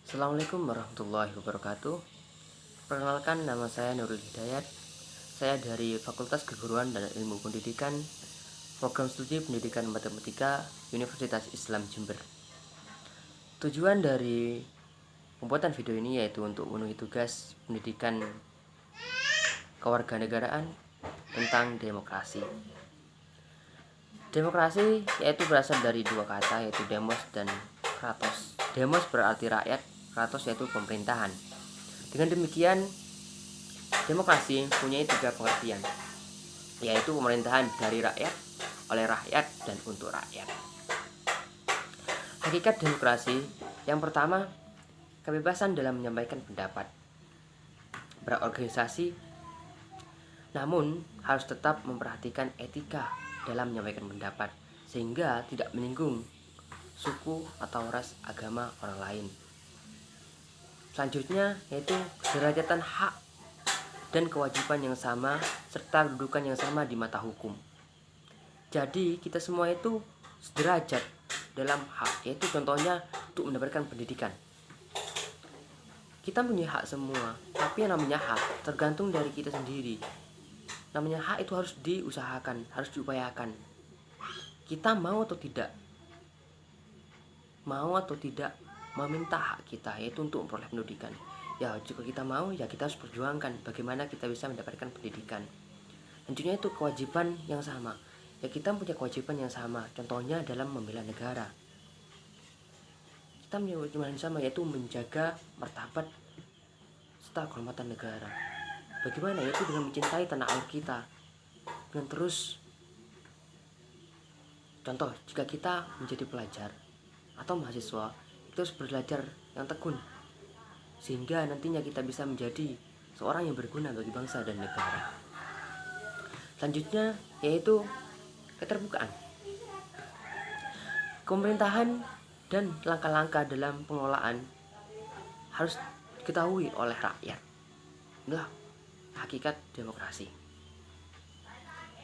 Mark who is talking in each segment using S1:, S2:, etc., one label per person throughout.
S1: Assalamualaikum warahmatullahi wabarakatuh. Perkenalkan, nama saya Nurul Hidayat. Saya dari Fakultas Keguruan dan Ilmu Pendidikan, Program Studi Pendidikan Matematika, Universitas Islam Jember. Tujuan dari pembuatan video ini yaitu untuk memenuhi tugas pendidikan kewarganegaraan tentang demokrasi. Demokrasi yaitu berasal dari dua kata, yaitu demos dan kratos. Demos berarti rakyat, kratos yaitu pemerintahan. Dengan demikian, demokrasi mempunyai tiga pengertian, yaitu pemerintahan dari rakyat, oleh rakyat, dan untuk rakyat. Hakikat demokrasi yang pertama, kebebasan dalam menyampaikan pendapat, berorganisasi, namun harus tetap memperhatikan etika dalam menyampaikan pendapat, sehingga tidak menyinggung suku atau ras, agama orang lain. Selanjutnya yaitu kederajatan hak dan kewajiban yang sama serta kedudukan yang sama di mata hukum. Jadi kita semua itu sederajat dalam hak, yaitu contohnya untuk mendapatkan pendidikan. Kita punya hak semua, tapi yang namanya hak tergantung dari kita sendiri. Namanya hak itu harus diusahakan, harus diupayakan. Kita mau atau tidak meminta hak kita, yaitu untuk memperoleh pendidikan. Ya, jika kita mau, ya kita harus perjuangkan bagaimana kita bisa mendapatkan pendidikan. Tentunya itu kewajiban yang sama. Ya, kita punya kewajiban yang sama. Contohnya dalam membela negara. Kita punya kewajiban yang sama, yaitu menjaga martabat serta kehormatan negara. Bagaimana? Yaitu dengan mencintai tanah air kita. Dan terus, contoh, jika kita menjadi pelajar atau mahasiswa, kita harus belajar yang tekun, sehingga nantinya kita bisa menjadi seorang yang berguna bagi bangsa dan negara. Selanjutnya yaitu keterbukaan. Pemerintahan dan langkah-langkah dalam pengelolaan harus diketahui oleh rakyat. Inilah hakikat demokrasi.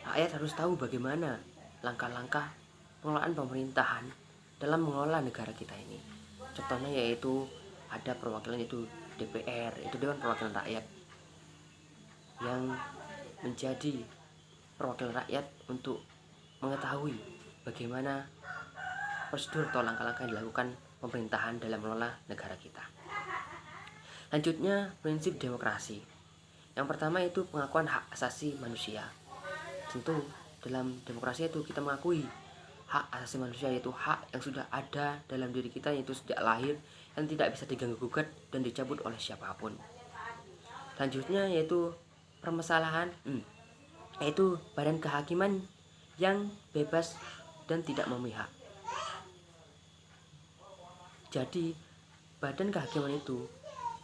S1: Rakyat harus tahu bagaimana langkah-langkah pengelolaan pemerintahan dalam mengelola negara kita ini. Contohnya yaitu ada perwakilan, itu DPR, itu Dewan Perwakilan Rakyat, yang menjadi perwakilan rakyat untuk mengetahui bagaimana prosedur atau langkah-langkah yang dilakukan pemerintahan dalam mengelola negara kita. Lanjutnya, prinsip demokrasi. Yang pertama itu pengakuan hak asasi manusia. Tentu dalam demokrasi itu kita mengakui hak asasi manusia, yaitu hak yang sudah ada dalam diri kita, yaitu sejak lahir, yang tidak bisa diganggu gugat dan dicabut oleh siapapun. Selanjutnya yaitu permasalahan, yaitu badan kehakiman yang bebas dan tidak memihak. Jadi badan kehakiman itu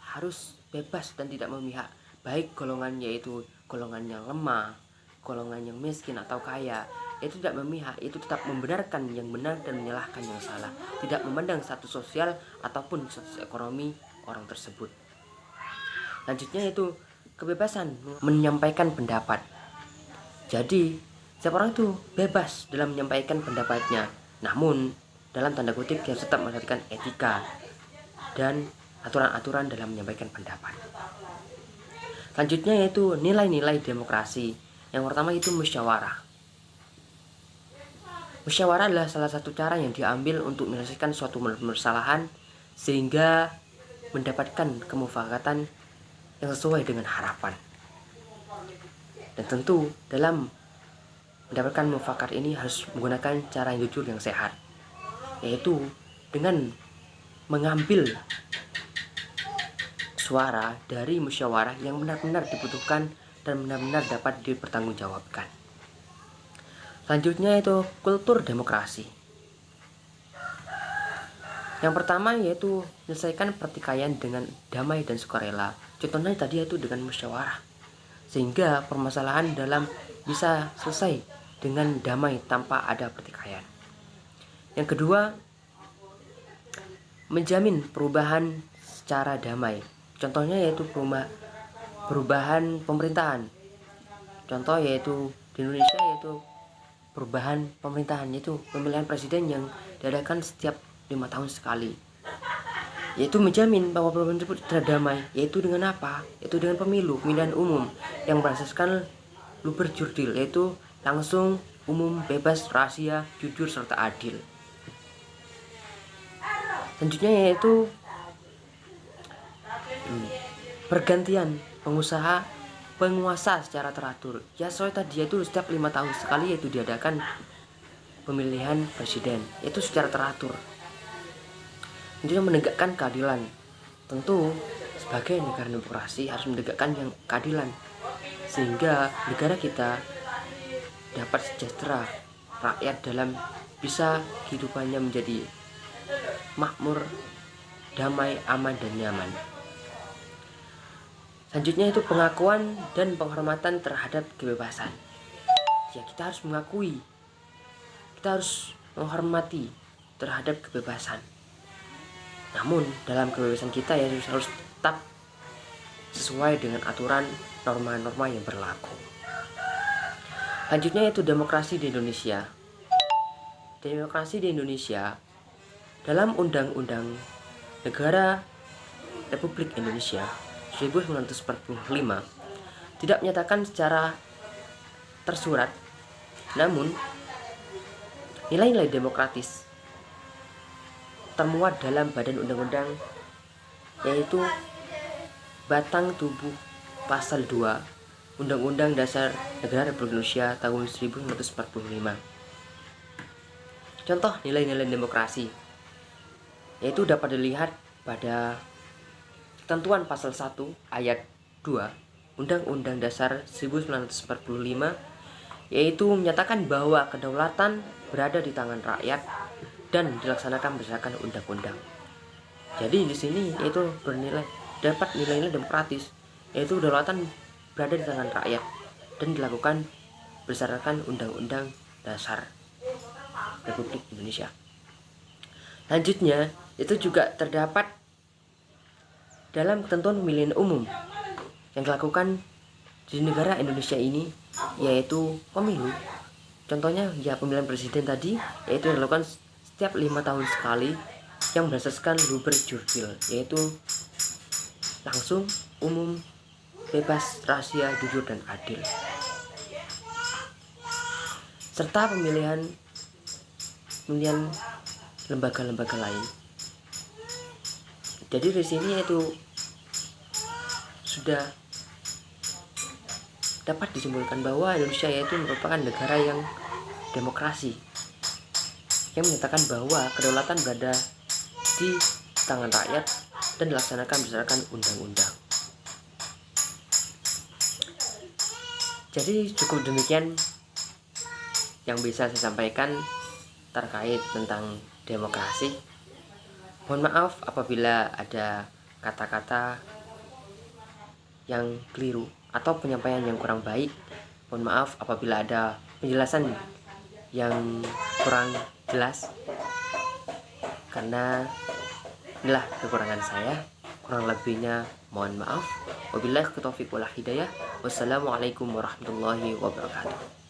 S1: harus bebas dan tidak memihak, baik golongan, yaitu golongan yang lemah, golongan yang miskin atau kaya. Itu tidak memihak, itu tetap membenarkan yang benar dan menyalahkan yang salah, tidak memandang status sosial ataupun status ekonomi orang tersebut. Lanjutnya yaitu kebebasan menyampaikan pendapat. Jadi setiap orang itu bebas dalam menyampaikan pendapatnya, namun dalam tanda kutip dia tetap memperhatikan etika dan aturan-aturan dalam menyampaikan pendapat. Selanjutnya yaitu nilai-nilai demokrasi. Yang pertama itu musyawarah. Musyawarah adalah salah satu cara yang diambil untuk menyelesaikan suatu permasalahan sehingga mendapatkan kemufakatan yang sesuai dengan harapan. Dan tentu dalam mendapatkan mufakat ini harus menggunakan cara yang jujur, yang sehat, yaitu dengan mengambil suara dari musyawarah yang benar-benar dibutuhkan dan benar-benar dapat dipertanggungjawabkan. Selanjutnya itu kultur demokrasi. Yang pertama yaitu menyelesaikan pertikaian dengan damai dan sukarela. Contohnya tadi yaitu dengan musyawarah, sehingga permasalahan dalam bisa selesai dengan damai tanpa ada pertikaian. Yang kedua, menjamin perubahan secara damai. Contohnya yaitu perubahan pemerintahan. Contoh yaitu di Indonesia yaitu perubahan pemerintahan, yaitu pemilihan presiden yang diadakan setiap 5 tahun sekali. yaitu menjamin bahwa perubahan tersebut terdamai, yaitu dengan apa? Yaitu dengan pemilihan umum yang berasaskan luber jurdil, yaitu langsung, umum, bebas, rahasia, jujur, serta adil. Selanjutnya yaitu pergantian penguasa secara teratur. Ya soalnya tadi itu setiap 5 tahun sekali yaitu diadakan pemilihan presiden, itu secara teratur. Selanjutnya menegakkan keadilan. Tentu sebagai negara demokrasi harus menegakkan yang keadilan sehingga negara kita dapat sejahtera, rakyat dalam bisa kehidupannya menjadi makmur, damai, aman, dan nyaman. Selanjutnya itu pengakuan dan penghormatan terhadap kebebasan. Ya, kita harus mengakui, kita harus menghormati terhadap kebebasan. Namun dalam kebebasan kita ya harus tetap sesuai dengan aturan norma-norma yang berlaku. Selanjutnya itu demokrasi di Indonesia. Demokrasi di Indonesia dalam Undang-Undang Negara Republik Indonesia 1945 tidak menyatakan secara tersurat, namun nilai-nilai demokratis termuat dalam badan undang-undang, yaitu batang tubuh pasal 2 Undang-Undang Dasar Negara Republik Indonesia tahun 1945. Contoh nilai-nilai demokrasi yaitu dapat dilihat pada ketentuan pasal 1 ayat 2 Undang-Undang Dasar 1945, yaitu menyatakan bahwa kedaulatan berada di tangan rakyat dan dilaksanakan berdasarkan undang-undang. Jadi di sini itu dapat nilai-nilai demokratis, yaitu kedaulatan berada di tangan rakyat dan dilakukan berdasarkan Undang-Undang Dasar Republik Indonesia. Selanjutnya itu juga terdapat dalam ketentuan pemilihan umum yang dilakukan di negara Indonesia ini, yaitu pemilu. Contohnya ya pemilihan presiden tadi, yaitu dilakukan setiap 5 tahun sekali yang berdasarkan luber jurdil, yaitu langsung, umum, bebas, rahasia, jujur, dan adil. Serta pemilihan lembaga-lembaga lain. Jadi di sini itu sudah dapat disimpulkan bahwa Indonesia yaitu merupakan negara yang demokrasi, yang menyatakan bahwa kedaulatan berada di tangan rakyat dan dilaksanakan berdasarkan undang-undang. Jadi cukup demikian yang bisa saya sampaikan terkait tentang demokrasi. Mohon maaf apabila ada kata-kata yang keliru atau penyampaian yang kurang baik. Mohon maaf apabila ada penjelasan yang kurang jelas, karena inilah kekurangan saya. Kurang lebihnya mohon maaf. Wabillahi taufiq wal hidayah. Wassalamualaikum warahmatullahi wabarakatuh.